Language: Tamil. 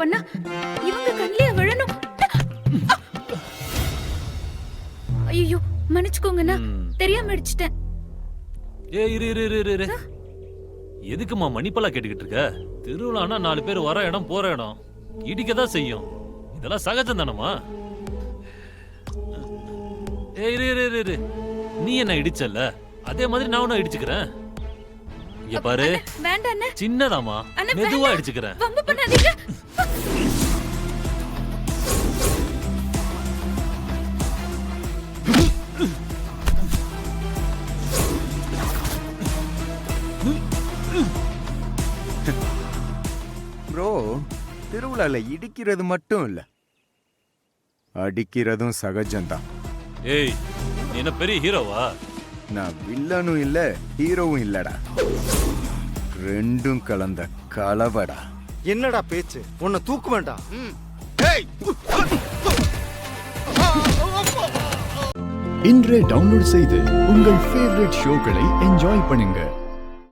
பண்ணா இவங்க கண்ணிலே விழணும். ஐயோ மன்னிச்சுக்கோங்கண்ணா, தெரியாம அடிச்சிட்டேன். இரு. எதுக்குமா மணிப்பெல்லாம் கேட்டுக்கிட்டு இருக்க? திருவிழானா 4 பேர் வர இடம் போற இடம் இடிக்கதான் செய்யும். இதெல்லாம் சகஜம் தானம்மா. இரு. நீ என்ன இடிச்சல்ல, அதே மாதிரி நான் உன்ன இடிச்சுக்கிறேன். இங்க பாரு, வேண்டாம் அண்ணா, சின்னதாமா, மெதுவா இடிச்சுக்கிறேன். வம்பு பண்ணாதீங்க. ப்ரோ, திருவிழால இடிக்கிறது மட்டும் இல்ல, அடிக்கிறதும் சகஜம்தான். ஏய், நீ என்ன பெரிய ஹீரோவா? நான் வில்லனும் இல்ல, ஹீரோவும் இல்லடா, ரெண்டும் கலந்த கலவடா. என்னடா பேச்சு? உன்னை தூக்க வேண்டாம். இன்றே டவுன்லோட் செய்து உங்கள் ஃபேவரட் ஷோக்களை என்ஜாய் பண்ணுங்க.